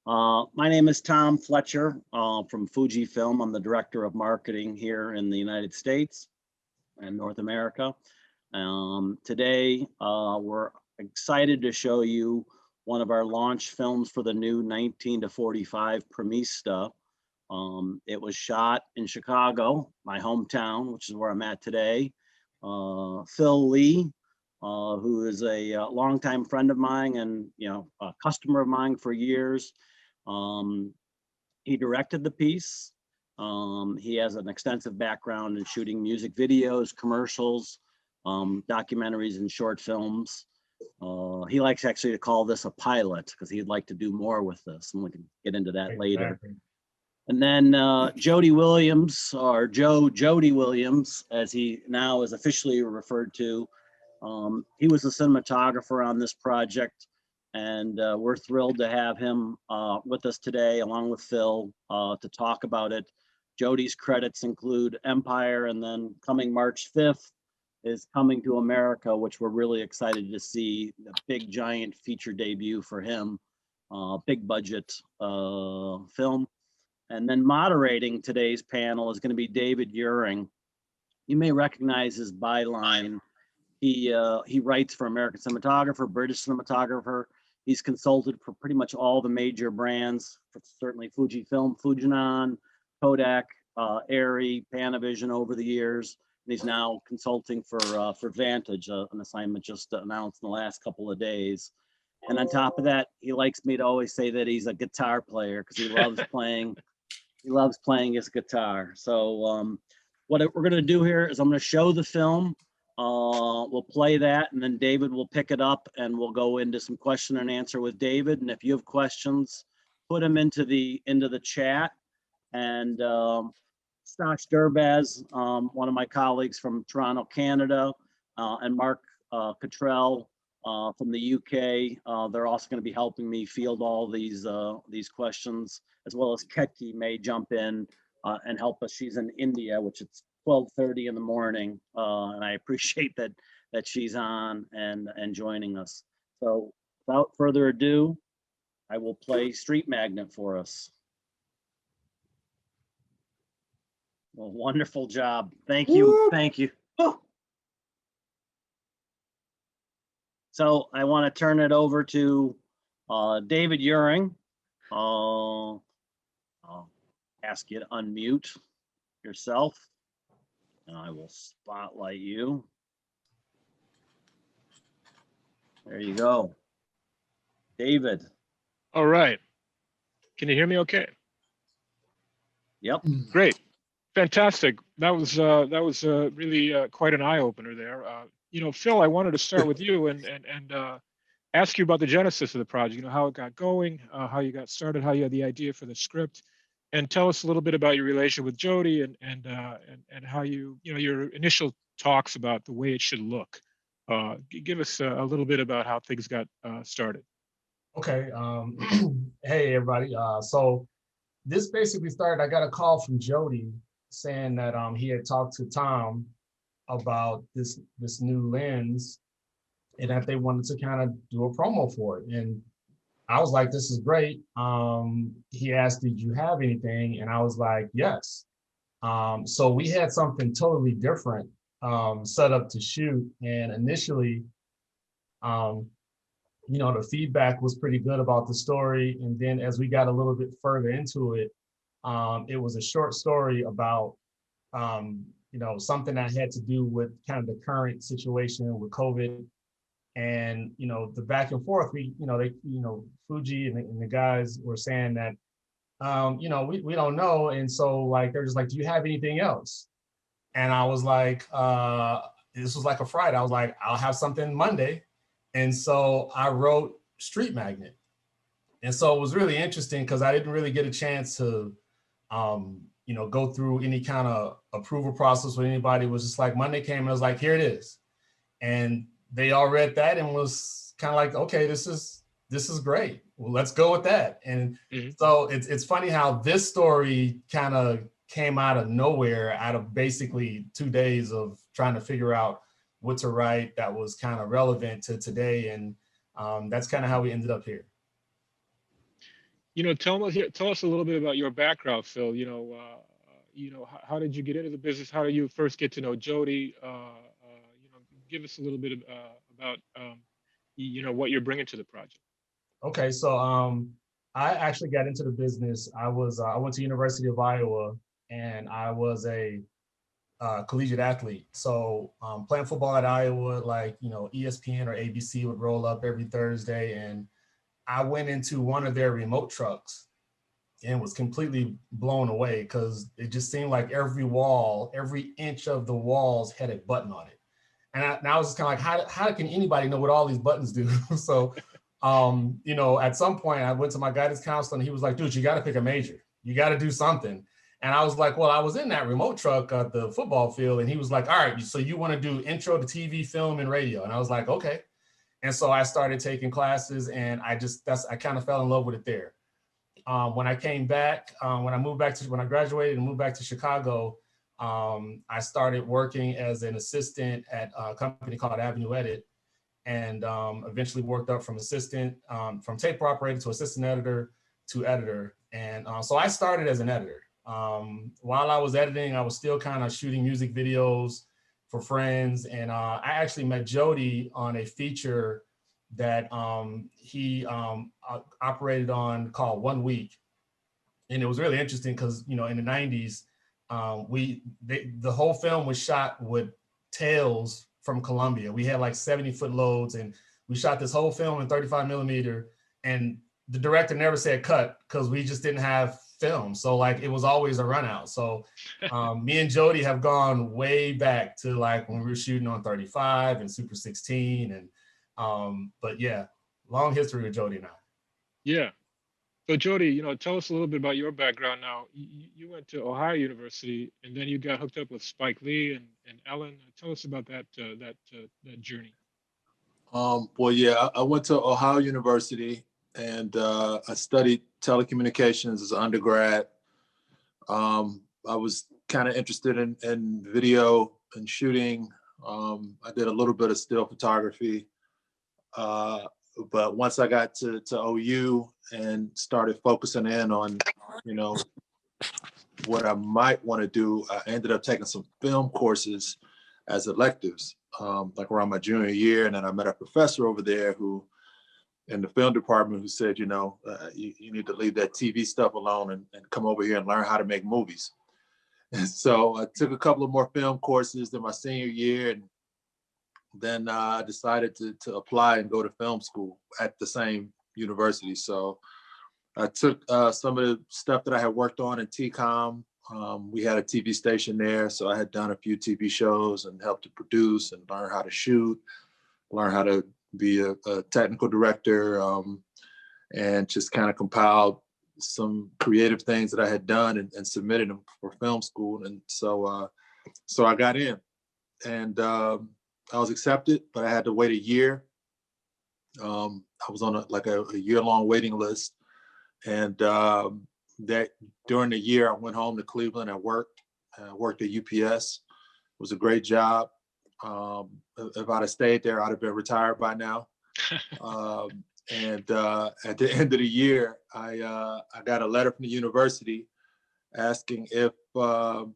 My name is Tom Fletcher from Fujifilm. I'm the director of marketing here in the United States and North America. Today, we're excited to show you one of our launch films for the new 19 to 45 Premista. It was shot in Chicago, my hometown, which is where I'm at today. Phil Lee, who is a longtime friend of mine and a customer of mine for years. He directed the piece. He has an extensive background in shooting music videos, commercials, documentaries, and short films. He likes actually to call this a pilot because he'd like to do more with this, and we can get into that later. And then Jody Williams, or Jody Williams, as he now is officially referred to. He was the cinematographer on this project, and we're thrilled to have him with us today, along with Phil, to talk about it. Jody's credits include Empire, and then coming March 5th is Coming to America, which we're really excited to see, the big giant feature debut for him, big budget film. And then moderating today's panel is going to be David Uring. You may recognize his byline. He writes for American Cinematographer, British Cinematographer. He's consulted for pretty much all the major brands, certainly Fujifilm, Fujinon, Kodak, Arri, Panavision over the years. And he's now consulting for Vantage, an assignment just announced in the last couple of days. And on top of that, he likes me to always say that he's a guitar player because he loves playing. He loves playing his guitar. So what we're going to do here is I'm going to show the film. We'll play that, and then David will pick it up, and we'll go into some question and answer with David. And if you have questions, put them into the chat. And Stosh Durbaz, one of my colleagues from Toronto, Canada, and Mark Cottrell from the UK, they're also going to be helping me field all these questions, as well as Ketki may jump in and help us. She's in India, which it's 12:30 in the morning, and I appreciate that she's on and joining us. So without further ado, I will play Street Magnate for us. Well, wonderful job. Thank you. Woo! Thank you. Woo! So I want to turn it over to David Uring. I'll ask you to unmute yourself, and I will spotlight you. There you go. David. All right. Can you hear me okay? Yep. Great. Fantastic. That was really quite an eye-opener there. Phil, I wanted to start with you and ask you about the genesis of the project. How it got going, how you got started, how you had the idea for the script, and tell us a little bit about your relation with Jody and how your initial talks about the way it should look. Give us a little bit about how things got started. Okay. Hey everybody. So this basically started. I got a call from Jody saying that he had talked to Tom about this new lens and that they wanted to kind of do a promo for it. And I was like, this is great. He asked, did you have anything? And I was like, yes. So we had something totally different set up to shoot. And initially, the feedback was pretty good about the story. And then as we got a little bit further into it, it was a short story about, something that had to do with kind of the current situation with COVID. And, the back and forth, Fuji and the guys were saying that, we don't know. And so like, they're just like, do you have anything else? And I was like, this was like a Friday. I was like, I'll have something Monday. And so I wrote Street Magnate. And so it was really interesting because I didn't really get a chance to, go through any kind of approval process with anybody. It was just like Monday came and I was like, here it is. And they all read that and was kind of like, okay, this is great. Well, let's go with that. And so it's funny how this story kind of came out of nowhere, out of basically 2 days of trying to figure out what to write that was kind of relevant to today. And that's kind of how we ended up here. Tell us a little bit about your background, Phil. How did you get into the business? How did you first get to know Jody? Give us a little bit about what you're bringing to the project. Okay, so I actually got into the business. I went to University of Iowa, and I was a collegiate athlete. So playing football at Iowa, like ESPN or ABC would roll up every Thursday, and I went into one of their remote trucks and was completely blown away because it just seemed like every wall, every inch of the walls had a button on it. And I was just kind of like, how can anybody know what all these buttons do? So, at some point I went to my guidance counselor and he was like, dude, you got to pick a major. You got to do something. And I was like, well, I was in that remote truck at the football field. And he was like, all right, so you want to do intro to TV, film, and radio. And I was like, okay. And so I started taking classes, and I kind of fell in love with it there. When I came back, when I graduated and moved back to Chicago, I started working as an assistant at a company called Avenue Edit, and eventually worked up from from tape operator to assistant editor to editor. And so I started as an editor. While I was editing, I was still kind of shooting music videos for friends. And I actually met Jody on a feature that he operated on called 1 Week. And it was really interesting because, in the 90s, the whole film was shot with tails from Colombia. We had like 70-foot loads, and we shot this whole film in 35 millimeter. And the director never said cut because we just didn't have film. So like it was always a run out. So me and Jody have gone way back to like when we were shooting on 35 and Super 16. And but yeah, long history with Jody and I. Yeah. So Jody, tell us a little bit about your background now. You went to Ohio University, and then you got hooked up with Spike Lee and Ellen. Tell us about that journey. Well, yeah, I went to Ohio University, and I studied telecommunications as an undergrad. I was kind of interested in video and shooting. I did a little bit of still photography. But once I got to OU and started focusing in on, what I might want to do, I ended up taking some film courses as electives, like around my junior year. And then I met a professor over there in the film department who said, you need to leave that TV stuff alone and come over here and learn how to make movies. And so I took a couple of more film courses in my senior year, and then I decided to apply and go to film school at the same university. So I took some of the stuff that I had worked on in TCOM. We had a TV station there, so I had done a few TV shows and helped to produce and learn how to shoot, learn how to be a technical director, and just kind of compiled some creative things that I had done and submitted them for film school. And so I got in, and I was accepted, but I had to wait a year. I was on a year-long waiting list. And that during the year, I went home to Cleveland. I worked at UPS. It was a great job. If I'd have stayed there, I'd have been retired by now. And at the end of the year, I got a letter from the university asking if I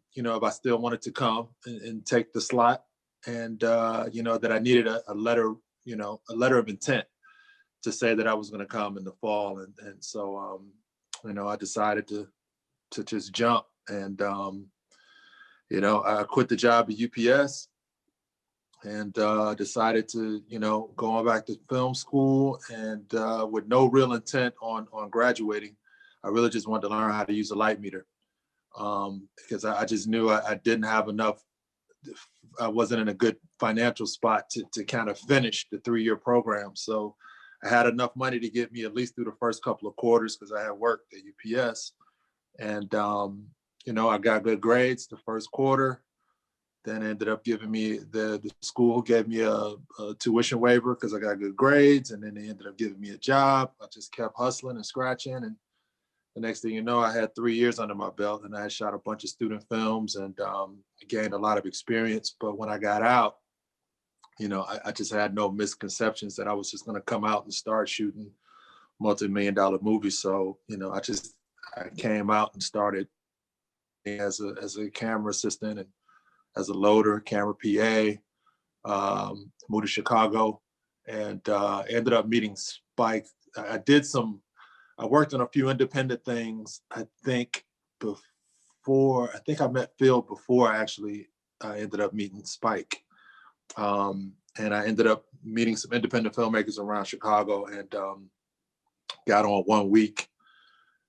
still wanted to come and take the slot, and that I needed a letter of intent to say that I was going to come in the fall. And so I decided to just jump, and I quit the job at UPS and decided to go on back to film school, and with no real intent on graduating. I really just wanted to learn how to use a light meter, because I just knew I didn't have enough. I wasn't in a good financial spot to kind of finish the 3-year program. So I had enough money to get me at least through the first couple of quarters because I had worked at UPS. And, I got good grades the first quarter. Then ended up giving me, the school gave me a tuition waiver because I got good grades. And then they ended up giving me a job. I just kept hustling and scratching. And the next thing you know, I had 3 years under my belt, and I had shot a bunch of student films and gained a lot of experience. But when I got out, I just had no misconceptions that I was just going to come out and start shooting multi-million-dollar movie. So, I came out and started as a camera assistant and as a loader, camera PA, moved to Chicago, and ended up meeting Spike. I worked on a few independent things. I think I met Phil before I ended up meeting Spike. And I ended up meeting some independent filmmakers around Chicago, and got on 1 week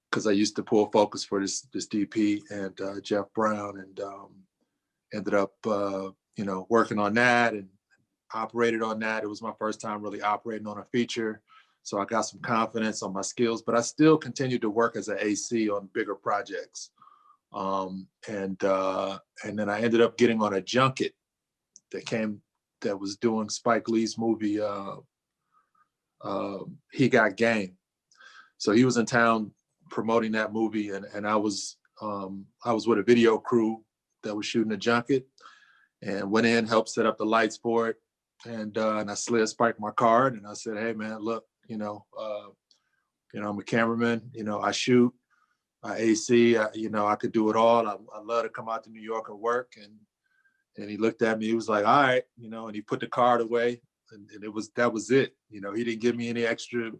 because I used to pull focus for this DP and Jeff Brown, and ended up working on that and operated on that. It was my first time really operating on a feature, so I got some confidence on my skills. But I still continued to work as an AC on bigger projects, and then I ended up getting on a junket that was doing Spike Lee's movie, He Got Game. So he was in town promoting that movie, and I was with a video crew that was shooting a junket, and went in, helped set up the lights for it, and I slid Spike my card, and I said, "Hey man, look, I'm a cameraman, I shoot, I AC, I could do it all. I love to come out to New York and work." And he looked at me, he was like, "All right," and he put the card away, and that was it. He didn't give me any extra,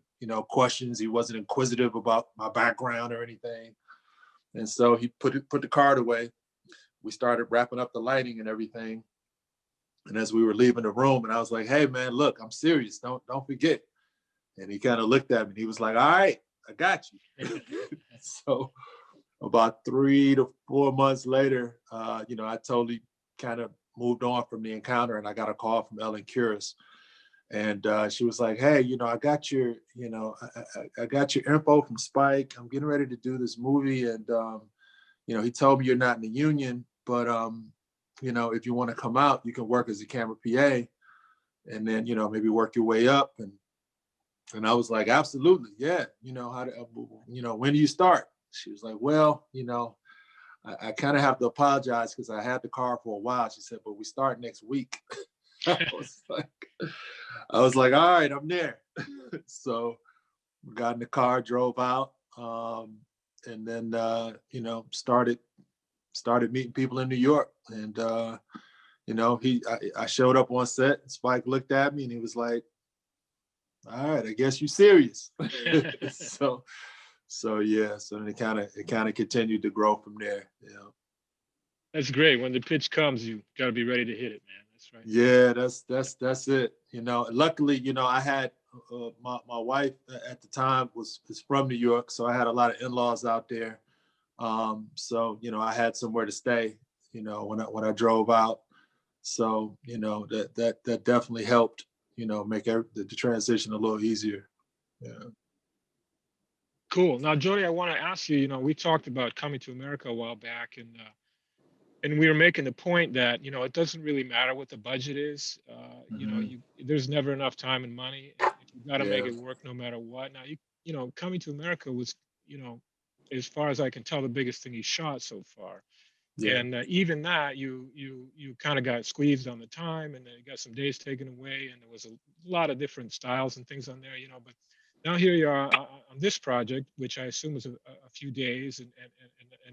questions. He wasn't inquisitive about my background or anything. And so he put the card away. We started wrapping up the lighting and everything. And as we were leaving the room, and I was like, "Hey man, look, I'm serious. Don't forget." And he kind of looked at me and he was like, "All right, I got you." So about 3 to 4 months later, I totally kind of moved on from the encounter, and I got a call from Ellen Kuras, and she was like, "Hey, I got your, I got your info from Spike. I'm getting ready to do this movie, and he told me you're not in the union, but if you want to come out, you can work as a camera PA, and then maybe work your way up." And I was like, "Absolutely, yeah. When do you start?" She was like, "Well, I kind of have to apologize because I had the car for a while." She said, "But we start next week." I was like, "All right, I'm there." So we got in the car, drove out, and then started meeting people in New York. And I showed up on set. And Spike looked at me and he was like, "All right, I guess you're serious." So yeah, so then it kind of continued to grow from there. Yeah. That's great. When the pitch comes, you got to be ready to hit it, man. That's right. Yeah, that's it. Luckily, I had my wife at the time was from New York, so I had a lot of in-laws out there. So I had somewhere to stay. When I drove out, so that definitely helped. Make the transition a little easier. Yeah. Cool. Now, Jody, I want to ask you. We talked about coming to America a while back, and we were making the point that it doesn't really matter what the budget is. There's never enough time and money. You got to make it work no matter what. Now, coming to America was, as far as I can tell, the biggest thing he shot so far. Yeah. And even that, you kind of got squeezed on the time, and then you got some days taken away, and there was a lot of different styles and things on there. But now here you are on this project, which I assume is a few days and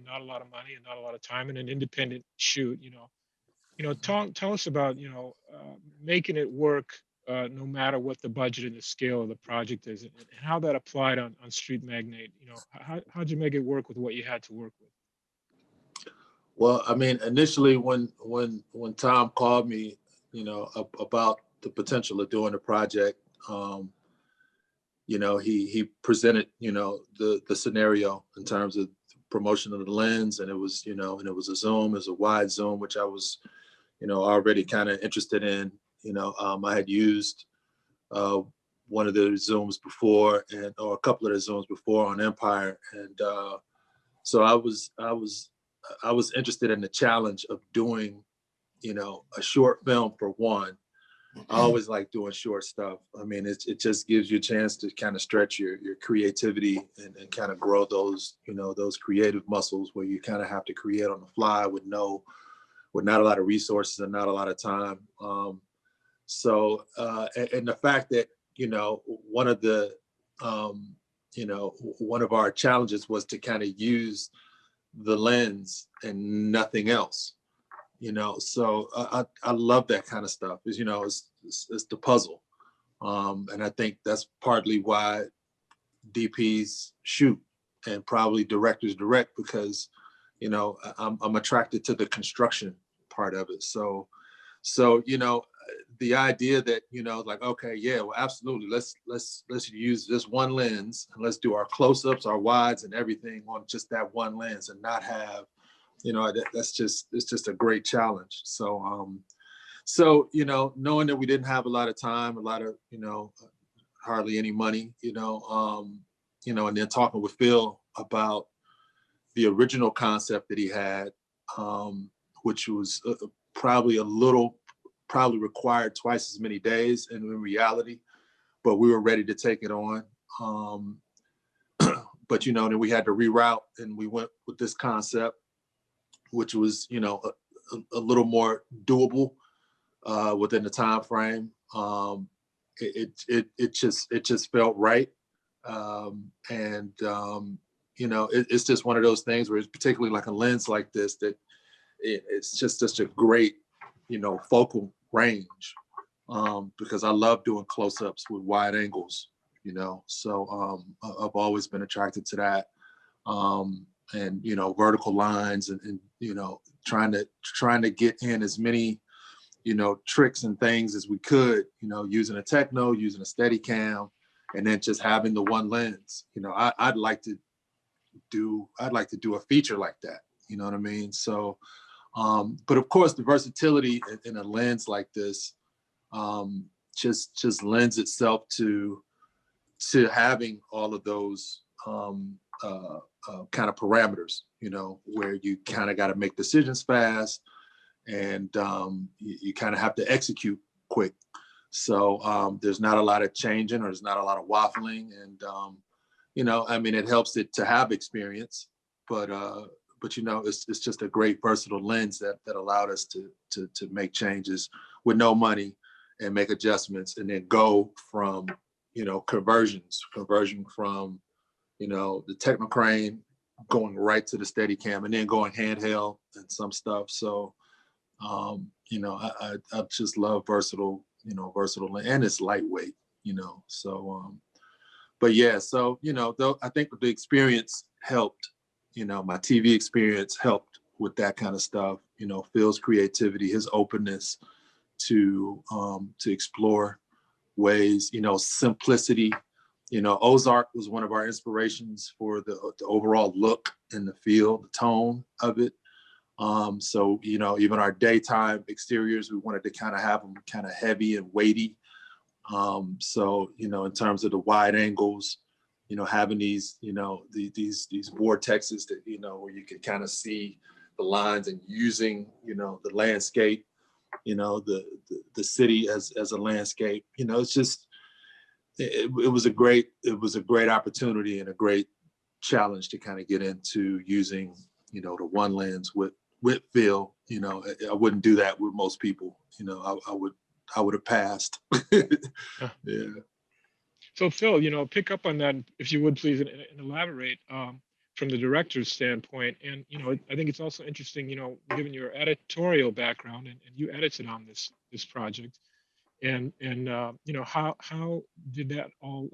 not a lot of money and not a lot of time, and an independent shoot. Tell us about making it work no matter what the budget and the scale of the project is, and how that applied on Street Magnate. How'd you make it work with what you had to work with? Well, I mean, initially when Tom called me, about the potential of doing the project, he presented, the scenario in terms of promotion of the lens, and it was, and it was a zoom, it was a wide zoom, which I was, already kind of interested in. I had used one of the zooms before, or a couple of the zooms before on Empire, and so I was interested in the challenge of doing, a short film for one. I always like doing short stuff. I mean, it just gives you a chance to kind of stretch your creativity and kind of grow those, those creative muscles where you kind of have to create on the fly with not a lot of resources and not a lot of time. And the fact that, one of the one of our challenges was to kind of use the lens and nothing else. So I love that kind of stuff. It's the puzzle, and I think that's partly why DPs shoot and probably directors direct, because I'm attracted to the construction part of it. So the idea that like, okay, yeah, well, absolutely, let's use this one lens and let's do our close-ups, our wides, and everything on just that one lens, and not have it's just a great challenge. So knowing that we didn't have a lot of time, a lot of hardly any money, and then talking with Phil about the original concept that he had, which was probably required twice as many days in reality, but we were ready to take it on. But then we had to reroute, and we went with this concept, which was a little more doable within the time frame. It just felt right, and it's just one of those things where it's particularly like a lens like this that it's just such a great focal range, because I love doing close-ups with wide angles, so I've always been attracted to that, and vertical lines, and trying to get in as many tricks and things as we could, using a techno, using a Steadicam, and then just having the one lens. I'd like to do a feature like that, you know what I mean? So but of course the versatility in a lens like this just lends itself to having all of those kind of parameters, where you kind of got to make decisions fast, and you kind of have to execute quick. So there's not a lot of changing, or there's not a lot of waffling, and it helps it to have experience, but it's just a great versatile lens that allowed us to make changes with no money and make adjustments, and then go from conversion from the Technocrane going right to the Steadicam, and then going handheld and some stuff. So I just love versatile, and it's lightweight, so but yeah, so though I think the experience helped, my TV experience helped with that kind of stuff. Phil's creativity, his openness to explore ways, simplicity. Ozark was one of our inspirations for the overall look and the feel, the tone of it. So even our daytime exteriors, we wanted to kind of have them kind of heavy and weighty. So in terms of the wide angles, having these these vortexes that where you can kind of see the lines, and using the landscape, the city as a landscape. It's just it was a great opportunity and a great challenge to kind of get into using the one lens with Phil. I wouldn't do that with most people. I would have passed. Yeah. So Phil, pick up on that, if you would please, and elaborate from the director's standpoint. And I think it's also interesting, given your editorial background, and you edited on this project, and how did that all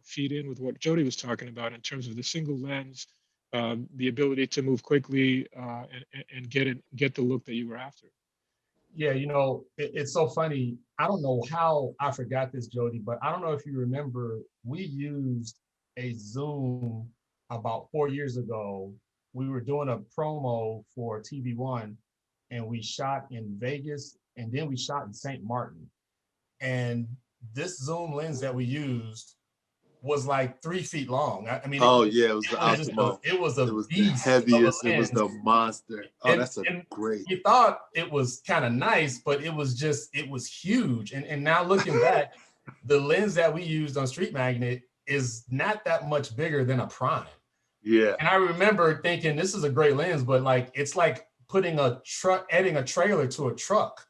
feed in with what Jody was talking about in terms of the single lens, the ability to move quickly, and get the look that you were after. Yeah, it's so funny. I don't know how I forgot this, Jody, but I don't know if you remember, we used a Zoom about 4 years ago. We were doing a promo for TV1, and we shot in Vegas, and then we shot in St. Martin. And this Zoom lens that we used was like 3 feet long. I mean, it was the Optimo. It was the heaviest. It was the monster. Oh, that's great. You thought it was kind of nice, but it was huge. And now looking back, the lens that we used on Street Magnate is not that much bigger than a prime. Yeah. And I remember thinking, this is a great lens, but like it's like putting adding a trailer to a truck.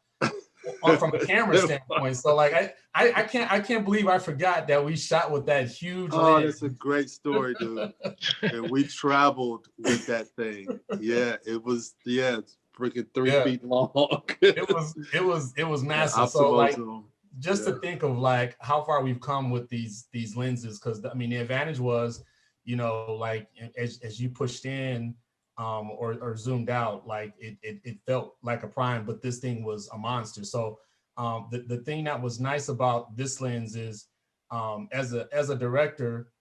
from a camera standpoint. So like I can't believe I forgot that we shot with that huge Oh, lens. that's a great story, dude. And we traveled with that thing. Yeah, it's freaking 3 feet long. It was massive. So like Zoom. just to think of like how far we've come with these lenses, because I mean the advantage was, you know, like as you pushed in or zoomed out, like it felt like a prime, but this thing was a monster. So the thing that was nice about this lens is as a director,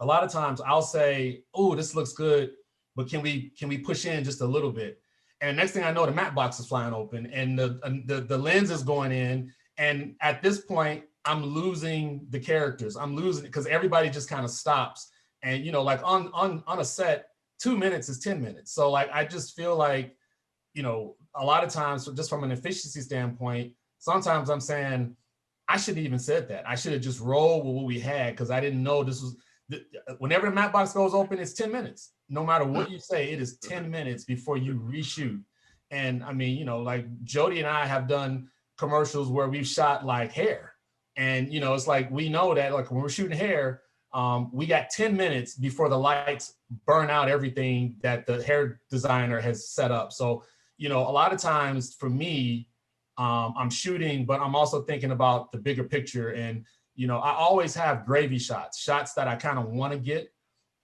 a lot of times I'll say, oh, this looks good, but can we push in just a little bit? And the next thing I know, the matte box is flying open and the lens is going in. And at this point, I'm losing the characters. I'm losing it because everybody just kind of stops. And, you know, like on a set, 2 minutes is 10 minutes. So like, I just feel like, you know, a lot of times just from an efficiency standpoint, sometimes I'm saying, I should have even said that. I should have just rolled with what we had because I didn't know this was, whenever the matte box goes open, it's 10 minutes. No matter what you say, it is 10 minutes before you reshoot. And I mean, you know, like Jody and I have done commercials where we've shot like hair. And, you know, it's like, we know that like when we're shooting hair, we got 10 minutes before the lights burn out everything that the hair designer has set up. So, you know, a lot of times for me, I'm shooting, but I'm also thinking about the bigger picture. And, you know, I always have gravy shots that I kind of want to get,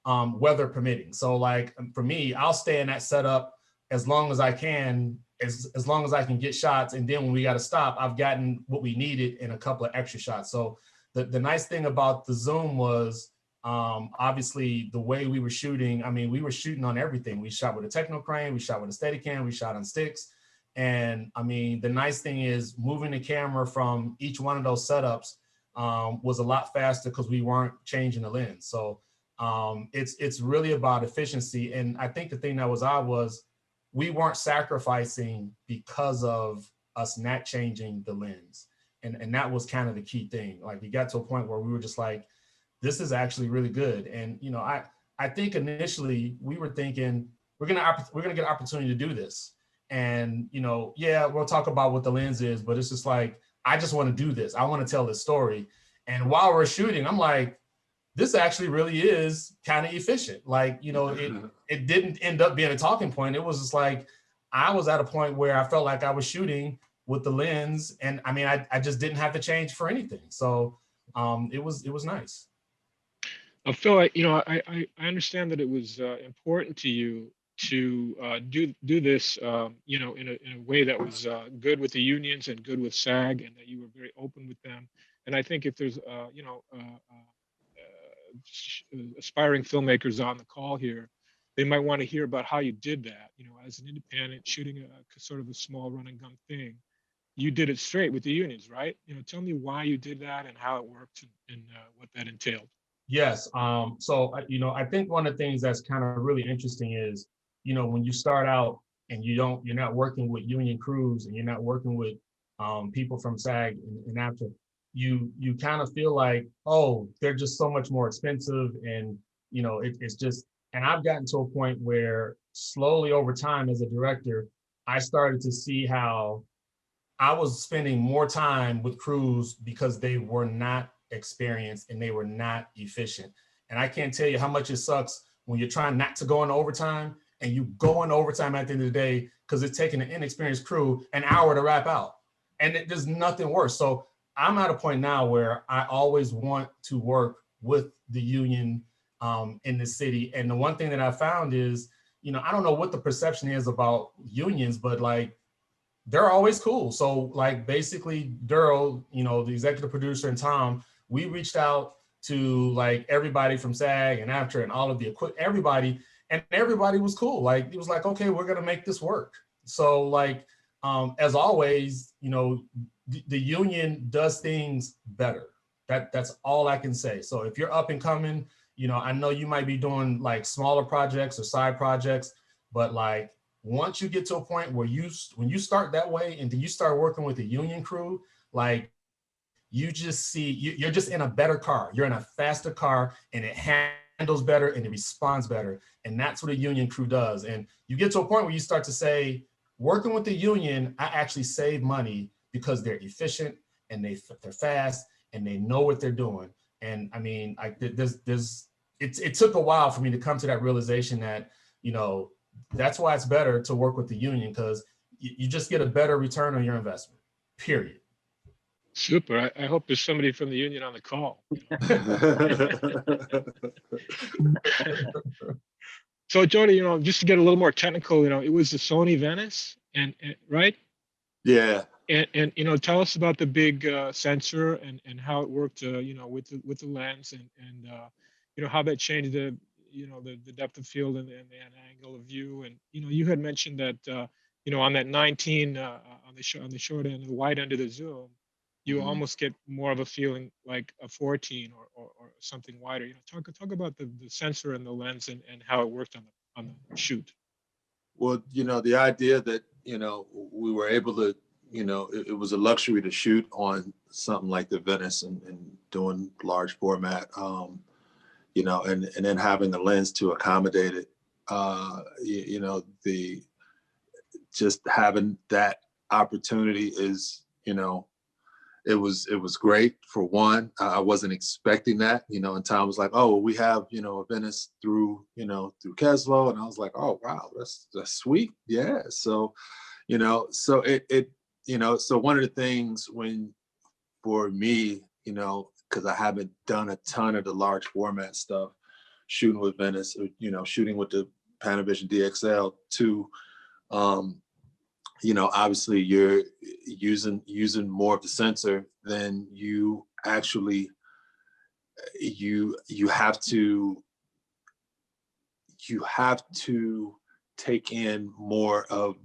weather permitting. So like for me, I'll stay in that setup as long as I can, as long as I can get shots. And then when we got to stop, I've gotten what we needed in a couple of extra shots. So the nice thing about the Zoom was obviously the way we were shooting. I mean, we were shooting on everything. We shot with a techno crane, we shot with a Steadicam, we shot on sticks. And I mean, the nice thing is moving the camera from each one of those setups was a lot faster because we weren't changing the lens. So it's really about efficiency. And I think the thing that was odd was we weren't sacrificing because of us not changing the lens. And that was kind of the key thing. Like we got to a point where we were just like, this is actually really good. And, you know, I think initially we were thinking we're gonna get an opportunity to do this. And, you know, yeah, we'll talk about what the lens is, but it's just like, I just want to do this. I want to tell this story. And while we're shooting, I'm like, this actually really is kind of efficient. Like, you know, it didn't end up being a talking point. It was just like, I was at a point where I felt like I was shooting with the lens. And I mean, I just didn't have to change for anything. So it was nice. I feel like, you know, I understand that it was important to you to do this, you know, in a way that was good with the unions and good with SAG, and that you were very open with them. And I think if there's, you know, aspiring filmmakers on the call here, they might want to hear about how you did that. You know, as an independent shooting a sort of a small run and gun thing, you did it straight with the unions, right? You know, tell me why you did that and how it worked and what that entailed. Yes. So, you know, I think one of the things that's kind of really interesting is, you know, when you start out and you're not working with union crews and you're not working with people from SAG and after, you kind of feel like, oh, they're just so much more expensive. And, you know, it's just, and I've gotten to a point where slowly over time as a director, I started to see how I was spending more time with crews because they were not experienced and they were not efficient. And I can't tell you how much it sucks when you're trying not to go into overtime and you go into overtime at the end of the day because it's taking an inexperienced crew an hour to wrap out. And there's nothing worse. So I'm at a point now where I always want to work with the union in the city. And the one thing that I found is, you know, I don't know what the perception is about unions, but like, they're always cool. So like basically Darryl, you know, the executive producer, and Tom, we reached out to like everybody from SAG and after and all of the everybody, and everybody was cool. Like it was like, okay, we're gonna make this work. So like, as always, you know, the union does things better. That's all I can say. So if you're up and coming, you know, I know you might be doing like smaller projects or side projects, but like, once you get to a point where when you start that way and then you start working with a union crew, like you just see, you're just in a better car. You're in a faster car and it handles better and it responds better. And that's what a union crew does. And you get to a point where you start to say, working with the union, I actually save money because they're efficient and they're fast and they know what they're doing. And I mean, it took a while for me to come to that realization that, you know, that's why it's better to work with the union, because you just get a better return on your investment, period. Super. I hope there's somebody from the union on the call. So Jody, you know, just to get a little more technical, you know, it was the Sony Venice, and right? Yeah. And you know, tell us about the big sensor and how it worked, you know, with the lens and you know, how that changed the, you know, the depth of field and the angle of view. And you know, you had mentioned that you know, on that 19 on the short end and the wide end of the zoom, you almost get more of a feeling like a 14 or something wider. You know, talk about the sensor and the lens and how it worked on the shoot. Well, you know, the idea that, you know, we were able to, you know, it was a luxury to shoot on something like the Venice and doing large format, you know, and then having the lens to accommodate it, you know, just having that opportunity is, you know, it was great. For one, I wasn't expecting that, you know, and Tom was like, oh, we have, you know, a Venice through Keslo. And I was like, oh, wow, that's sweet. Yeah. So, you know, so it, you know, so one of the things for me, you know, because I haven't done a ton of the large format stuff, shooting with Venice, or, you know, shooting with the Panavision DXL too, you know, obviously you're using more of the sensor than you actually, you have to take in more of,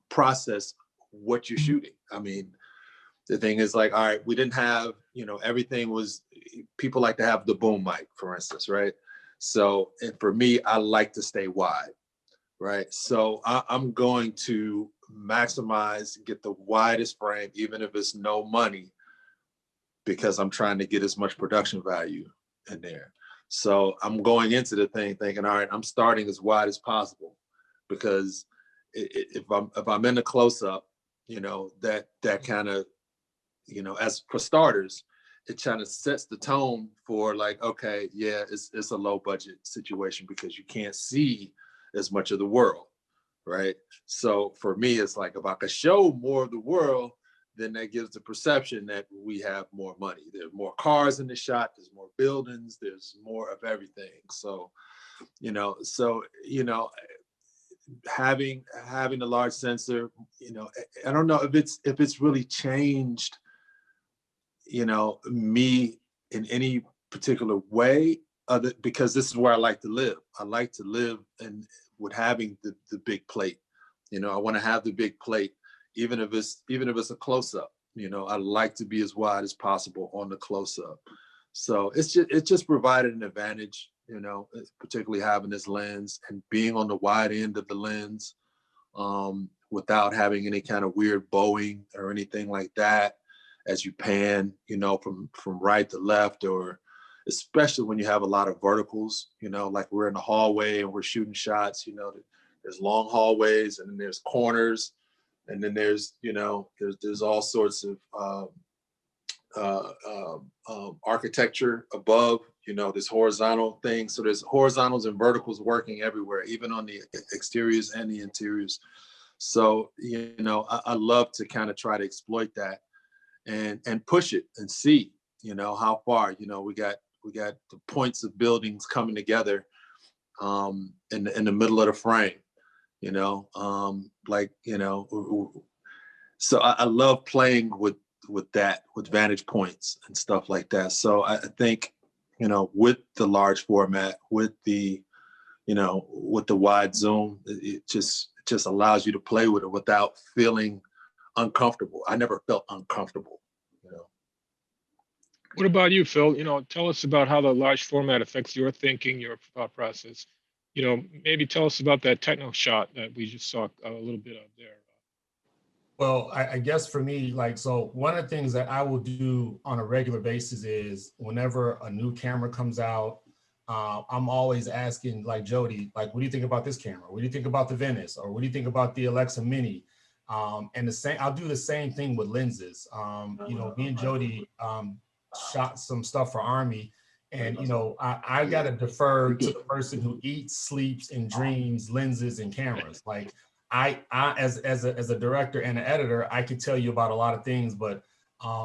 process what you're shooting. I mean, the thing is, like, all right, we didn't have, you know, everything was, people like to have the boom mic, for instance, right? So, and for me, I like to stay wide, right? So I'm going to maximize, get the widest frame, even if it's no money, because I'm trying to get as much production value in there. So I'm going into the thing thinking, all right, I'm starting as wide as possible, because if I'm in the close up, you know, that kind of, you know, as for starters, it kind of sets the tone for, like, okay, yeah, it's a low budget situation because you can't see as much of the world, right? So for me, it's like, if I could show more of the world, then that gives the perception that we have more money. There's more cars in the shot, there's more buildings, there's more of everything. So, you know, having the large sensor, you know, I don't know if it's really changed, you know, me in any particular way, other, because this is where I like to live. I like to live and with having the big plate. You know, I want to have the big plate, even if it's a close up. You know, I like to be as wide as possible on the close up. So it's just provided an advantage, you know, particularly having this lens and being on the wide end of the lens, without having any kind of weird bowing or anything like that as you pan, you know, from right to left, or especially when you have a lot of verticals, you know, like we're in the hallway and we're shooting shots, you know, there's long hallways, and then there's corners, and then there's, you know, there's all sorts of architecture above, you know, this horizontal thing. So there's horizontals and verticals working everywhere, even on the exteriors and the interiors. So, you know, I love to kind of try to exploit that and push it and see, you know, how far, you know, we got the points of buildings coming together in the middle of the frame, you know, like, you know, so I love playing with that, with vantage points and stuff like that. So I think, you know, with the large format, with the, you know, with the wide zoom, it just allows you to play with it without feeling uncomfortable. I never felt uncomfortable, you know. What about you, Phil? You know, tell us about how the large format affects your thinking, your thought process. You know, maybe tell us about that techno shot that we just saw a little bit of there. Well, I guess for me, like, so one of the things that I will do on a regular basis is whenever a new camera comes out, I'm always asking, like, Jody, like, what do you think about this camera? What do you think about the Venice? Or what do you think about the Alexa Mini? And I'll do the same thing with lenses. You know, me and Jody shot some stuff for Army, and you know, I gotta defer to the person who eats, sleeps, and dreams lenses and cameras. Like I as a director and an editor, I could tell you about a lot of things, but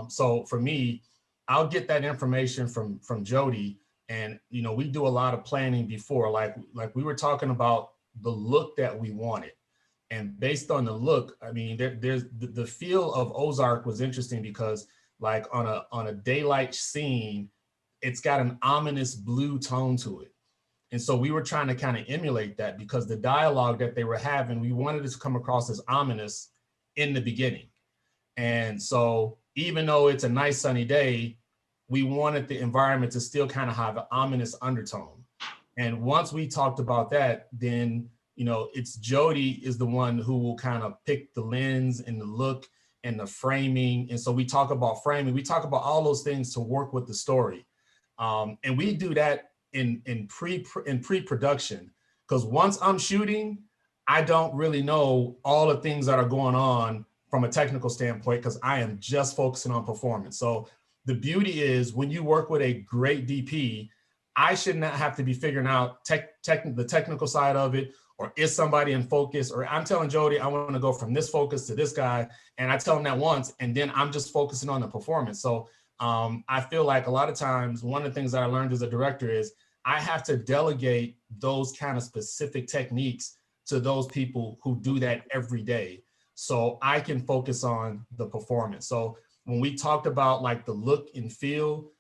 so for me, I'll get that information from Jody, and you know, we do a lot of planning before, like we were talking about the look that we wanted. And based on the look, I mean, there's the feel of Ozark was interesting because like on a daylight scene, it's got an ominous blue tone to it. And so we were trying to kind of emulate that because the dialogue that they were having, we wanted it to come across as ominous in the beginning. And so even though it's a nice sunny day, we wanted the environment to still kind of have an ominous undertone. And once we talked about that, then, you know, it's Jody is the one who will kind of pick the lens and the look and the framing. And so we talk about framing, we talk about all those things to work with the story. And we do that in pre-production, because once I'm shooting, I don't really know all the things that are going on from a technical standpoint, because I am just focusing on performance. So the beauty is when you work with a great DP, I should not have to be figuring out the technical side of it, or is somebody in focus, or I'm telling Jody, I want to go from this focus to this guy. And I tell him that once, and then I'm just focusing on the performance. So I feel like a lot of times, one of the things that I learned as a director is I have to delegate those kind of specific techniques to those people who do that every day, so I can focus on the performance. So when we talked about like the look and feel,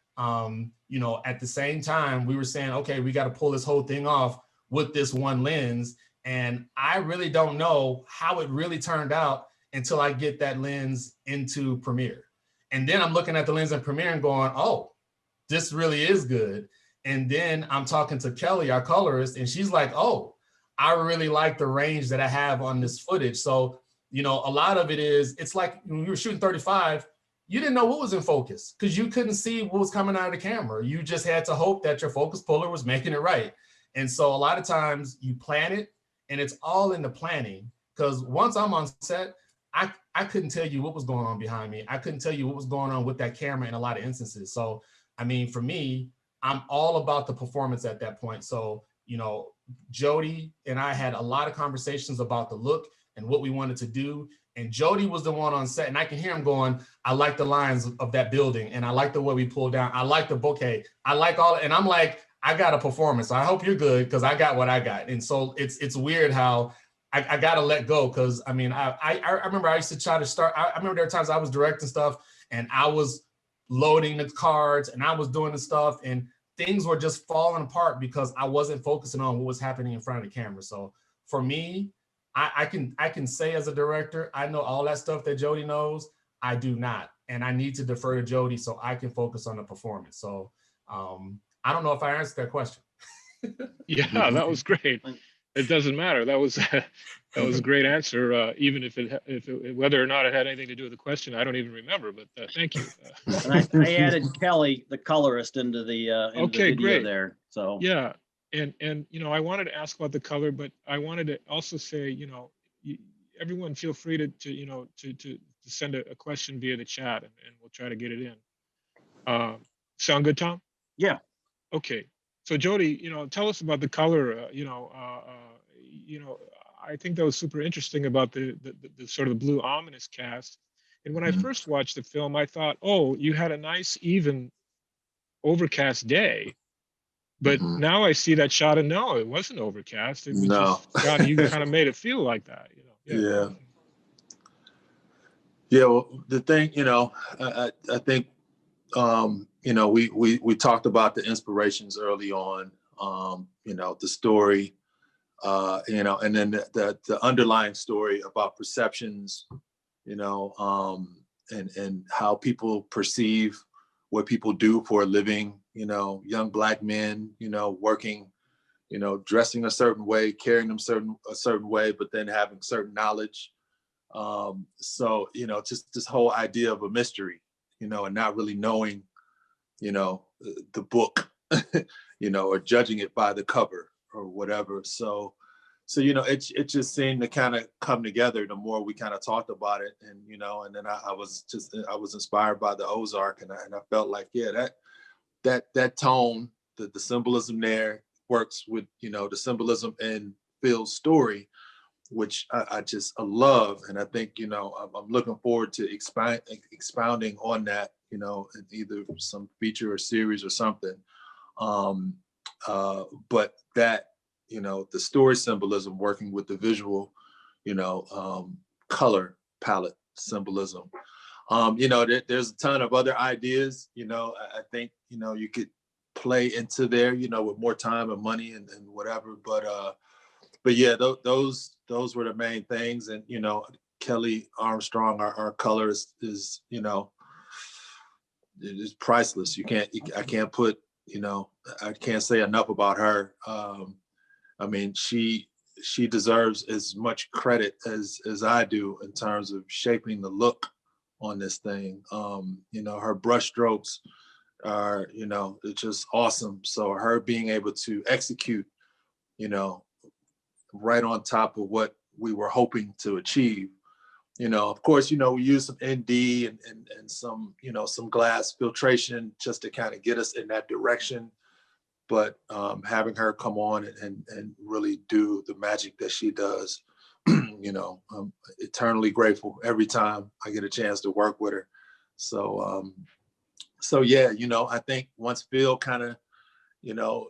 you know, at the same time, we were saying, okay, we got to pull this whole thing off with this one lens. And I really don't know how it really turned out until I get that lens into Premiere. And then I'm looking at the lens in Premiere and going, oh, this really is good. And then I'm talking to Kelly, our colorist, and she's like, oh, I really like the range that I have on this footage. So, you know, a lot of it is, it's like when we were shooting 35, you didn't know what was in focus because you couldn't see what was coming out of the camera. You just had to hope that your focus puller was making it right. And so a lot of times you plan it, and it's all in the planning, because once I'm on set, I couldn't tell you what was going on behind me. I couldn't tell you what was going on with that camera in a lot of instances. So, I mean, for me, I'm all about the performance at that point. So, you know, Jody and I had a lot of conversations about the look and what we wanted to do. And Jody was the one on set, and I can hear him going, I like the lines of that building, and I like the way we pulled down. I like the bouquet. I like all, and I'm like, I got a performance. I hope you're good because I got what I got. And so it's weird how I got to let go, because I mean, I remember I used to try to start. I remember there were times I was directing stuff and I was loading the cards and I was doing the stuff, and things were just falling apart because I wasn't focusing on what was happening in front of the camera. So for me, I can say as a director, I know all that stuff that Jody knows. I do not, and I need to defer to Jody so I can focus on the performance. So I don't know if I answered that question. Yeah, that was great. It doesn't matter. That was a great answer. Even if whether or not it had anything to do with the question, I don't even remember. But thank you. And I added Kelly, the colorist, into the Okay, video great. there. So Yeah, and you know, I wanted to ask about the color, but I wanted to also say, you know, everyone feel free to you know to send a question via the chat, and we'll try to get it in. Sound good, Tom? yeah. Okay. So Jody, you know, tell us about the color. You know, I think that was super interesting about the sort of the blue ominous cast. And when I first watched the film, I thought, oh, you had a nice even overcast day. But now I see that shot, and no, it wasn't overcast. It was No. just God, you kind of made it feel like that, you know. Yeah. Yeah. Well, the thing, you know, I think, you know, we talked about the inspirations early on, you know, the story, you know, and then the underlying story about perceptions, you know, and how people perceive what people do for a living, you know, young Black men, you know, working, you know, dressing a certain way, carrying them a certain way, but then having certain knowledge. So, you know, just this whole idea of a mystery, you know, and not really knowing, you know, the book, you know, or judging it by the cover or whatever. So so, you know, it just seemed to kind of come together the more we kind of talked about it. And, you know, and then I was inspired by the Ozark, and I felt like, yeah, that tone, the symbolism there works with, you know, the symbolism in Phil's story, which I love. And I think, you know, I'm looking forward to expounding on that, you know, in either some feature or series or something. But that, you know, the story symbolism working with the visual, you know, color palette symbolism. You know, there's a ton of other ideas, you know, I think, you know, you could play into there, you know, with more time and money and whatever. But yeah, those were the main things. And, you know, Kelly Armstrong, our color is, you know, it is priceless. I can't put, you know, I can't say enough about her. I mean, she deserves as much credit as I do in terms of shaping the look on this thing. You know, her brush strokes are, you know, it's just awesome. So her being able to execute, you know, right on top of what we were hoping to achieve. You know, of course, you know, we use some ND and some, you know, some glass filtration just to kind of get us in that direction. But having her come on and really do the magic that she does, you know, I'm eternally grateful every time I get a chance to work with her. So, so yeah, you know, I think once Phil kind of, you know,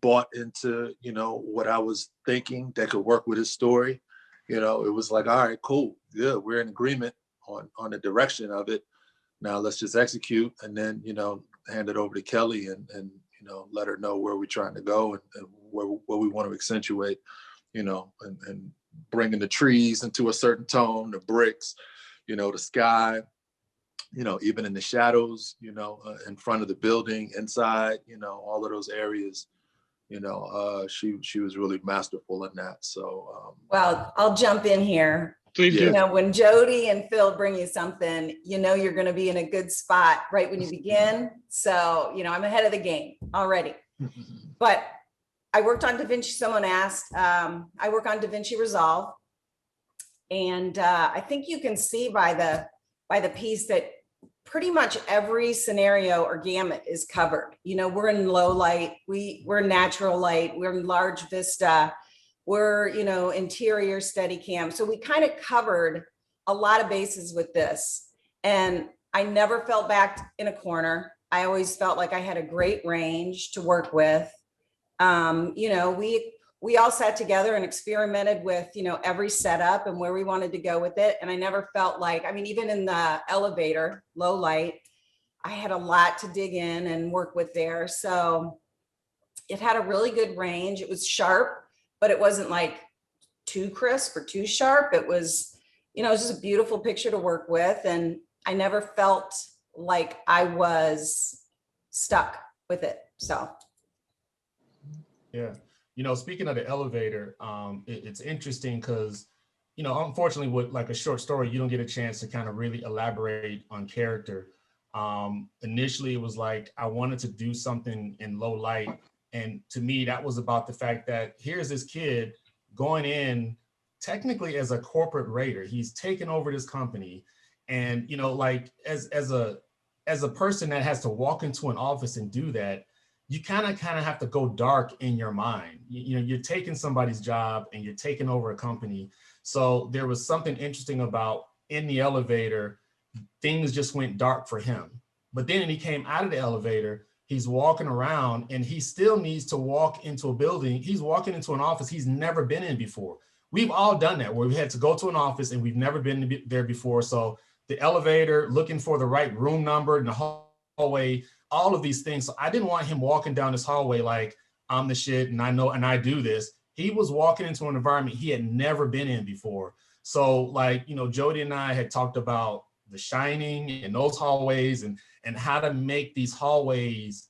bought into, you know, what I was thinking that could work with his story, you know, it was like, all right, cool, yeah, we're in agreement on the direction of it. Now let's just execute, and then, you know, hand it over to Kelly and you know, let her know where we're trying to go and where we want to accentuate, you know, and bringing the trees into a certain tone, the bricks, you know, the sky, you know, even in the shadows, you know, in front of the building, inside, you know, all of those areas, you know, she was really masterful in that. So, well, I'll jump in here. Please You do. know, when Jody and Phil bring you something, you know you're going to be in a good spot right when you begin. So, you know, I'm ahead of the game already. But I worked on DaVinci. Someone asked, I work on DaVinci Resolve. And I think you can see by the piece that pretty much every scenario or gamut is covered. You know, we're in low light, we're natural light, we're in large vista, we're, you know, interior steady cam. So we kind of covered a lot of bases with this. And I never felt backed in a corner. I always felt like I had a great range to work with. You know, we all sat together and experimented with, you know, every setup and where we wanted to go with it. And I never felt like, I mean, even in the elevator, low light, I had a lot to dig in and work with there. So it had a really good range. It was sharp, but it wasn't like too crisp or too sharp. It was, you know, it was just a beautiful picture to work with. And I never felt like I was stuck with it. So. Yeah. You know, speaking of the elevator, it's interesting because, you know, unfortunately with like a short story, you don't get a chance to kind of really elaborate on character. Initially, it was like, I wanted to do something in low light. And to me, that was about the fact that here's this kid going in technically as a corporate raider. He's taken over this company. And, you know, like as a person that has to walk into an office and do that, you kind of have to go dark in your mind. You know, you're taking somebody's job and you're taking over a company. So there was something interesting about in the elevator, things just went dark for him. But then when he came out of the elevator, he's walking around and he still needs to walk into a building. He's walking into an office he's never been in before. We've all done that where we had to go to an office and we've never been there before. So the elevator, looking for the right room number in the hallway, all of these things. So I didn't want him walking down this hallway like I'm the shit and I know and I do this. He was walking into an environment he had never been in before. So like, you know, Jody and I had talked about The Shining and those hallways and how to make these hallways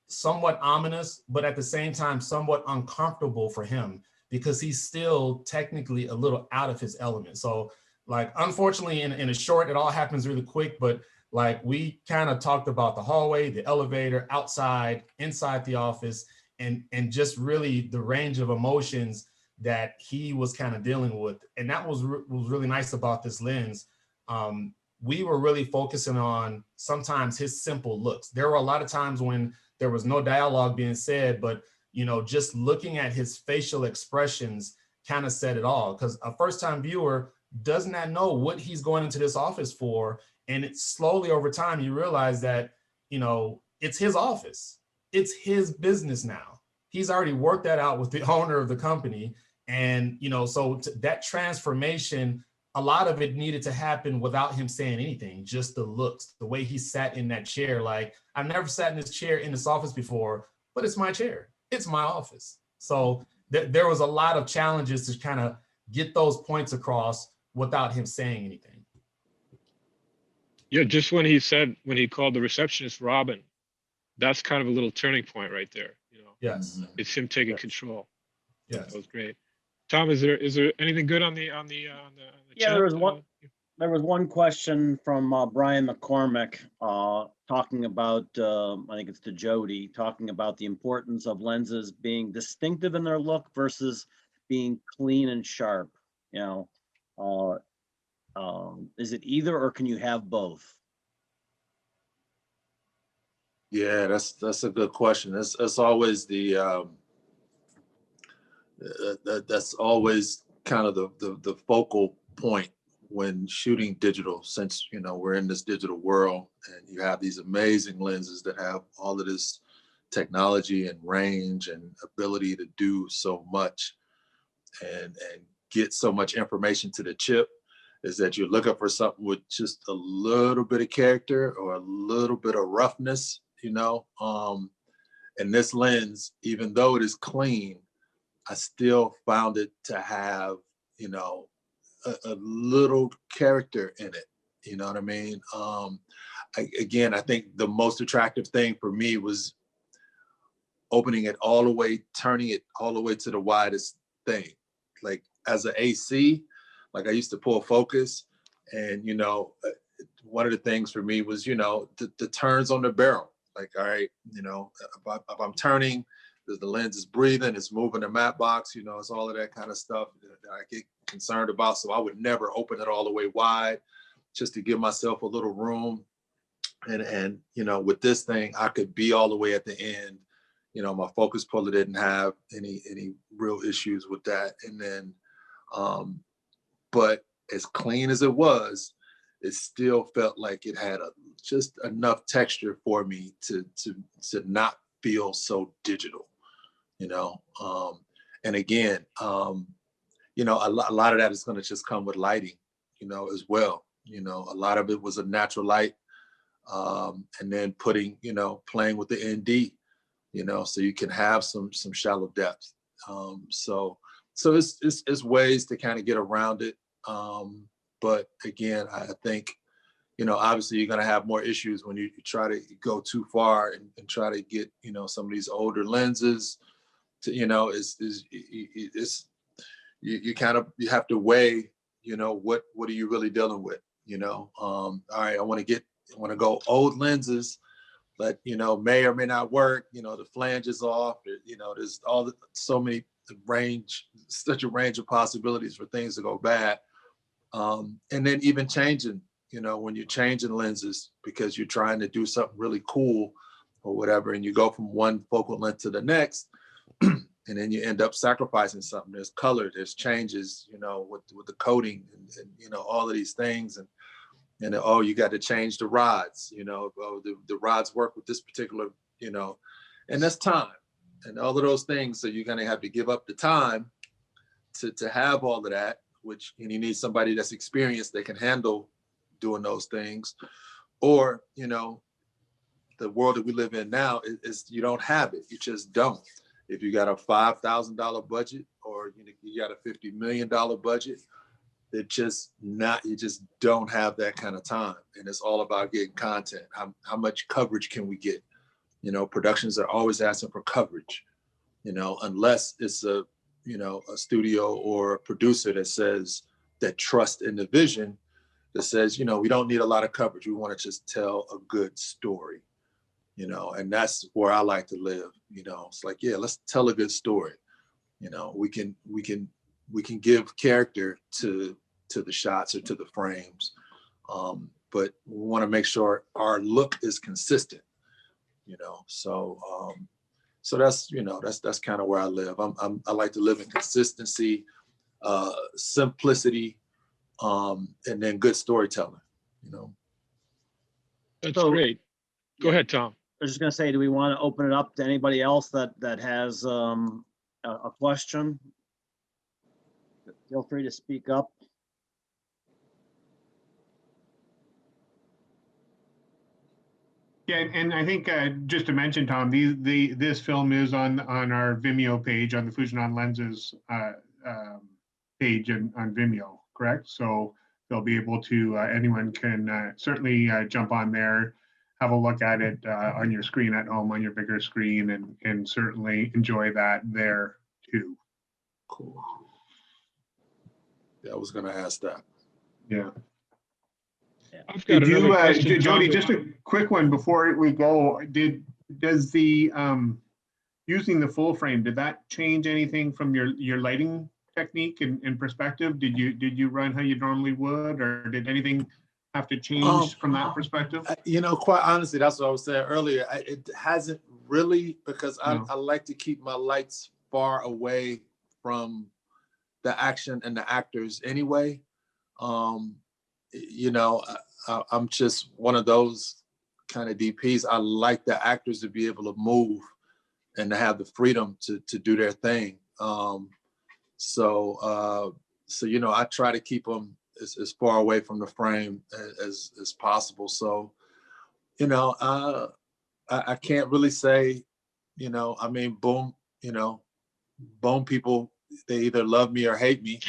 somewhat ominous, but at the same time, somewhat uncomfortable for him because he's still technically a little out of his element. So like, unfortunately in a short, it all happens really quick, but like we kind of talked about the hallway, the elevator, outside, inside the office, and just really the range of emotions that he was kind of dealing with. And that was really nice about this lens. We were really focusing on sometimes his simple looks. There were a lot of times when there was no dialogue being said, but just looking at his facial expressions kind of said it all. Because a first-time viewer does not know what he's going into this office for. And it's slowly over time, you realize that, it's his office. It's his business now. He's already worked that out with the owner of the company. And, so that transformation, a lot of it needed to happen without him saying anything, just the looks, the way he sat in that chair. Like, I've never sat in this chair in this office before, but it's my chair. It's my office. So there was a lot of challenges to kind of get those points across without him saying anything. Yeah, just when he called the receptionist Robin, that's kind of a little turning point right there. Yes. It's him taking Yes. control. Yes. That was great. Tom, is there anything good on the Yeah, chat? there was one question from Brian McCormick talking about, I think it's to Jody, talking about the importance of lenses being distinctive in their look versus being clean and sharp. Is it either, or can you have both? Yeah, that's a good question. That's always that's always kind of the focal point when shooting digital, since we're in this digital world and you have these amazing lenses that have all of this technology and range and ability to do so much and get so much information to the chip, is that you're looking for something with just a little bit of character or a little bit of roughness, and this lens, even though it is clean, I still found it to have, a little character in it. You know what I mean? I think the most attractive thing for me was opening it all the way, turning it all the way to the widest thing. Like as an AC, like I used to pull focus, and one of the things for me was the turns on the barrel. Like, all right, if I'm turning, the lens is breathing, it's moving the matte box, it's all of that kind of stuff that I get concerned about. So I would never open it all the way wide, just to give myself a little room. And with this thing, I could be all the way at the end. My focus puller didn't have any real issues with that. And then, but as clean as it was, it still felt like it had just enough texture for me to not feel so digital, and again, a lot of that is going to just come with lighting, as well. A lot of it was a natural light, and then playing with the ND, so you can have some shallow depth. So it's ways to kind of get around it. But again, I think, obviously you're going to have more issues when you try to go too far and try to get, some of these older lenses to, you have to weigh, what are you really dealing with? All right, I want to go old lenses, but, may or may not work, the flange is off, there's such a range of possibilities for things to go bad. And then even changing, when you're changing lenses because you're trying to do something really cool or whatever, and you go from one focal length to the next, and then you end up sacrificing something. There's color, there's changes, with the coating and all of these things. And you got to change the rods, the rods work with this particular, and that's time and all of those things. So you're going to have to give up the time to have all of that, and you need somebody that's experienced that can handle doing those things. Or, the world that we live in now is you don't have it. You just don't. If you got a $5,000 budget or you got a $50 million budget, you just don't have that kind of time. And it's all about getting content. How much coverage can we get? Productions are always asking for coverage, unless it's a studio or a producer that trusts in the vision, that says, we don't need a lot of coverage. We want to just tell a good story, and that's where I like to live. It's like, yeah, let's tell a good story. You know, we can give character to the shots or to the frames, but we want to make sure our look is consistent. You know, so that's, you know, that's kind of where I live. I like to live in consistency, simplicity, and then good storytelling. You know, That's So- great. Go ahead, Tom. I was just gonna say, do we want to open it up to anybody else that has a question? Feel free to speak up. Yeah, and I think just to mention, Tom, this film is on our Vimeo page, on the Fujinon Lenses page on Vimeo, correct? So they'll be able to, anyone can certainly jump on there, have a look at it on your screen at home, on your bigger screen, and certainly enjoy that there too. cool. Yeah, I was gonna ask that. Yeah. I've got Did another you, question, Jody, Tom. just a quick one before we go. Does the using the full frame, did that change anything from your lighting technique and perspective? Did you run how you normally would, or did anything have to change from that perspective? You know, quite honestly, that's what I was saying earlier. It hasn't really, because No. I like to keep my lights far away from the action and the actors anyway. You know, I'm just one of those kind of DPs. I like the actors to be able to move and to have the freedom to do their thing. So you know, I try to keep them as far away from the frame as possible. So, you know, I can't really say, you know, I mean, boom, you know, boom people, they either love me or hate me,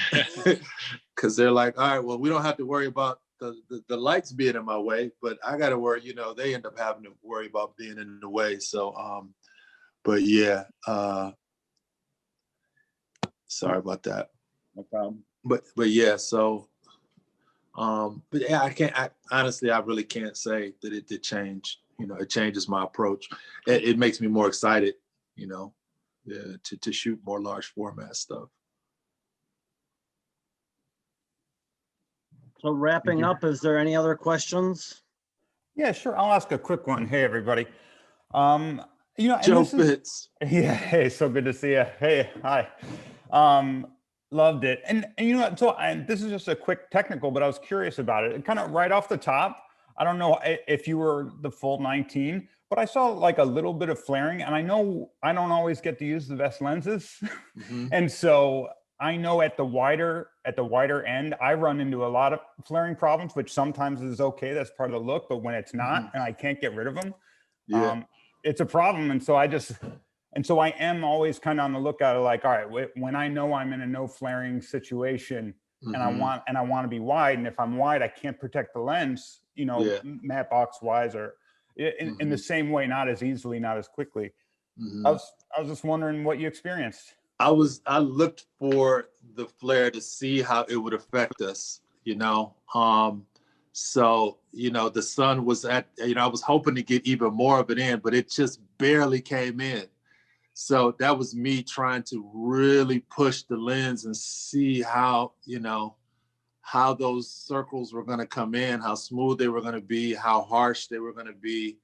because they're like, all right, well, we don't have to worry about the lights being in my way, but I got to worry, you know, they end up having to worry about being in the way. So, but yeah, sorry about that. No problem. But yeah, so, but yeah, honestly, I really can't say that it did change. You know, it changes my approach. It makes me more excited, you know, to shoot more large format stuff. So wrapping up, is there any other questions? Yeah, sure. I'll ask a quick one. Hey, everybody. You know, and Joe this is- Fitz. Yeah. Hey, so good to see you. Hey, hi. Loved it. And you know, so this is just a quick technical, but I was curious about it. Kind of right off the top, I don't know if you were the full 19, but I saw like a little bit of flaring, and I know I don't always get to use the best lenses. Mm-hmm. And so I know at the wider end, I run into a lot of flaring problems, which sometimes is okay. That's part of the look. But when it's not, and I can't get rid of them, Yeah. it's a problem. And so I am always kind of on the lookout of like, all right, when I know I'm in a no flaring situation, and I want to be wide, and if I'm wide, I can't protect the lens, you know, matte box wise, or in the same way, not as easily, not as quickly. I was just wondering what you experienced. I looked for the flare to see how it would affect us, you know. So, you know, the sun was at, you know, I was hoping to get even more of it in, but it just barely came in. So that was me trying to really push the lens and see how, you know, how those circles were going to come in, how smooth they were going to be, how harsh they were going to be.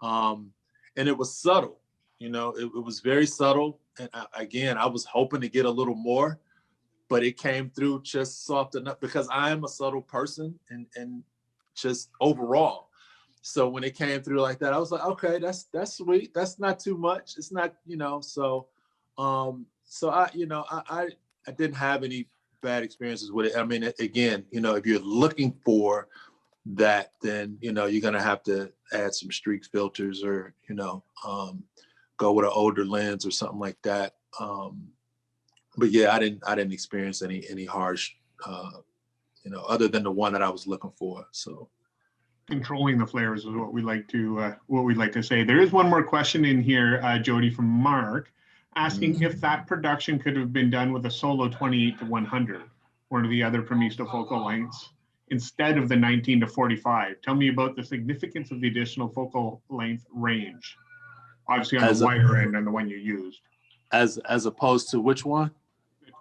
And it was subtle, you know, it was very subtle. And again, I was hoping to get a little more, but it came through just soft enough, because I am a subtle person and just overall. So when it came through like that, I was like, okay, that's sweet. That's not too much. It's not, you know, so I, you know, I didn't have any bad experiences with it. I mean, again, you know, if you're looking for that, then, you know, you're going to have to add some streak filters, or, you know, go with an older lens or something like that. But yeah, I didn't experience any harsh, you know, other than the one that I was looking for. So Controlling the flares is what we like to say. There is one more question in here, Jody, from Mark, asking if that production could have been done with a solo 28-100, one of the other Premista focal lengths, instead of the 19-45. Tell me about the significance of the additional focal length range, obviously on the wider end than the one you used. As opposed to which one?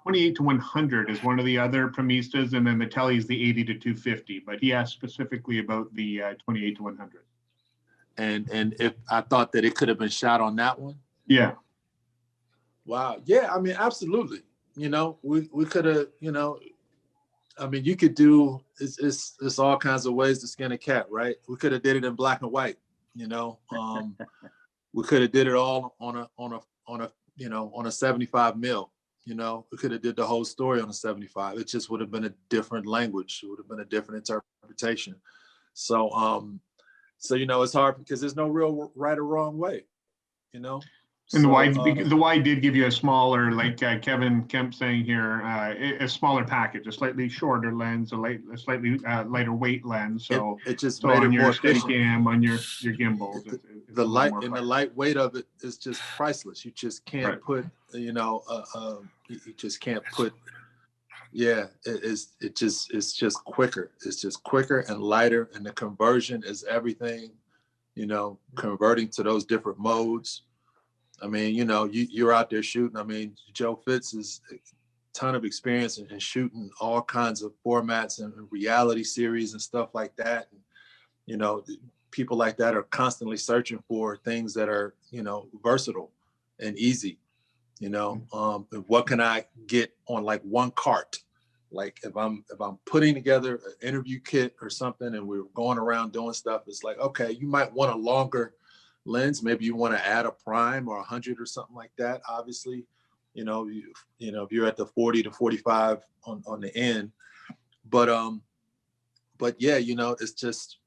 28 to 100 is one of the other Premistas, and then the Telly is the 80 to 250. But he asked specifically about the 28 to 100. And if I thought that it could have been shot on that one. Yeah. Wow. Yeah. I mean, absolutely. You know, we could have. You know, I mean, you could do. It's all kinds of ways to skin a cat, right? We could have did it in black and white. You know, we could have did it all on a 75 mil. You know, we could have did the whole story on a 75. It just would have been a different language. It would have been a different interpretation. So, you know, it's hard because there's no real right or wrong way, you know? And the wide did give you a smaller, like Kevin Kemp saying here, a smaller package, a slightly shorter lens, a slightly lighter weight lens. So it just so made on it your more Steadicam, on your gimbals, the light weight of it is just priceless. You just can't put, you know, you just can't put. Yeah, it's just quicker. It's just quicker and lighter, and the conversion is everything. You know, converting to those different modes. I mean, you know, you're out there shooting. I mean, Joe Fitz is a ton of experience in shooting all kinds of formats and reality series and stuff like that. And, you know, people like that are constantly searching for things that are, you know, versatile and easy. You know, what can I get on like one cart? Like if I'm putting together an interview kit or something and we're going around doing stuff, it's like, okay, you might want a longer lens. Maybe you want to add a prime or 100 or something like that. Obviously, you know, if you're at the 40 to 45 on the end, but yeah, you know, it's just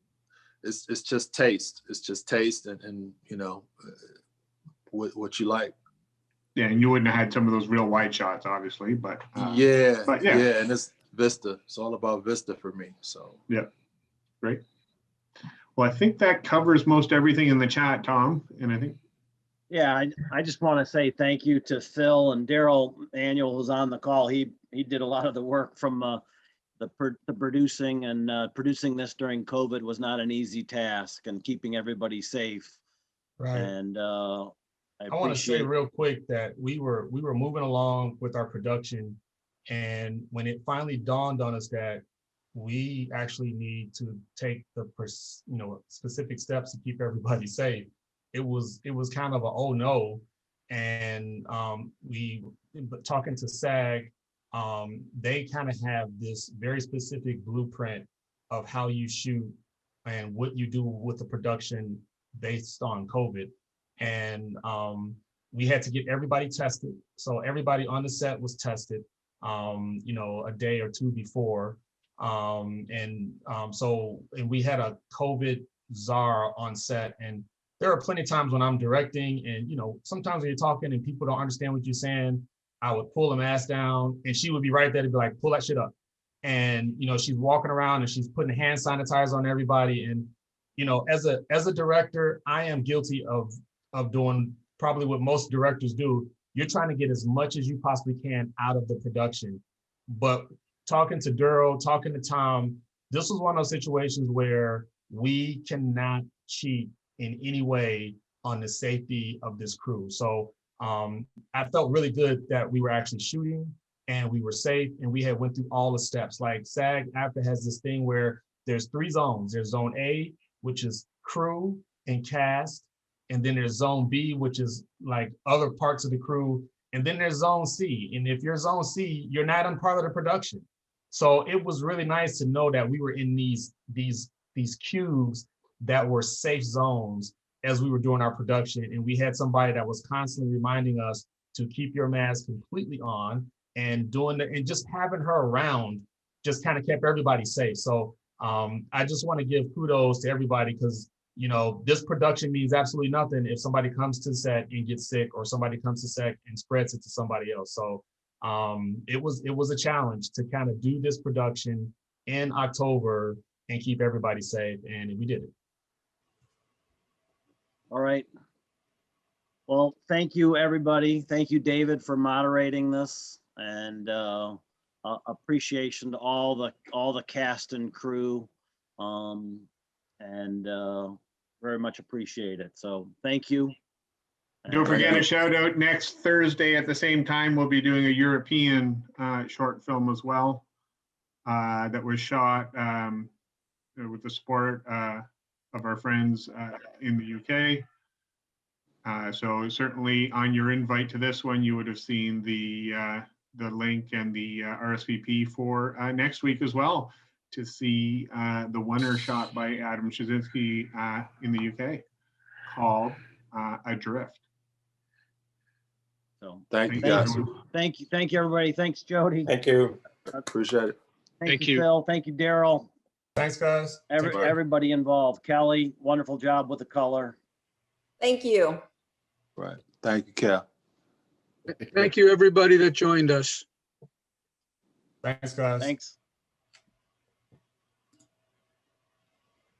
taste. It's just taste and you know, what you like. Yeah, and you wouldn't have had some of those real wide shots, obviously, but yeah, and it's Vista. It's all about Vista for me. So yeah, great. Well, I think that covers most everything in the chat, Tom. And I think, yeah, I just want to say thank you to Phil and Darryl. Manuel was on the call. He did a lot of the work from the producing, and producing this during COVID was not an easy task, and keeping everybody safe. Right. And I want to say real quick that we were moving along with our production, and when it finally dawned on us that we actually need to take the specific steps to keep everybody safe, it was kind of a oh no. And but talking to SAG, they kind of have this very specific blueprint of how you shoot and what you do with the production based on COVID. And we had to get everybody tested. So everybody on the set was tested, you know, a day or two before. And we had a COVID czar on set. And there are plenty of times when I'm directing and, you know, sometimes when you're talking and people don't understand what you're saying, I would pull a mask down and she would be right there to be like, pull that shit up. And, you know, she's walking around and she's putting hand sanitizer on everybody. And, you know, as a director, I am guilty of doing probably what most directors do. You're trying to get as much as you possibly can out of the production. But talking to Darryl, talking to Tom, this was one of those situations where we cannot cheat in any way on the safety of this crew. So I felt really good that we were actually shooting and we were safe and we had went through all the steps. Like SAG-AFTRA has this thing where there's 3 zones. There's zone A, which is crew and cast. And then there's zone B, which is like other parts of the crew. And then there's zone C. And if you're zone C, you're not on part of the production. So it was really nice to know that we were in these cubes that were safe zones as we were doing our production. And we had somebody that was constantly reminding us to keep your mask completely on and and just having her around just kind of kept everybody safe. So I just want to give kudos to everybody because, you know, this production means absolutely nothing if somebody comes to set and gets sick or somebody comes to set and spreads it to somebody else. So it was a challenge to kind of do this production in October and keep everybody safe, and we did it. All right. Well, thank you, everybody. Thank you, David, for moderating this, and appreciation to all the cast and crew, and very much appreciate it. So thank you, Don't forget you. a shout out next Thursday at the same time. We'll be doing a European short film as well that was shot with the support of our friends in the UK. So certainly on your invite to this one, you would have seen the link and the RSVP for next week as well to see the winner shot by Adam Shazinski in the UK called Adrift. So Thank you, Thank guys. you. thank you, everybody. Thanks, Jody. Thank you. Appreciate it. Thank you, you. Phil. Thank you, Darryl. Thanks, guys. Take care. Everybody involved. Kelly, wonderful job with the color. Thank you. Right. Thank you, Cal. Thank you, everybody that joined us. Thanks, guys. Thanks.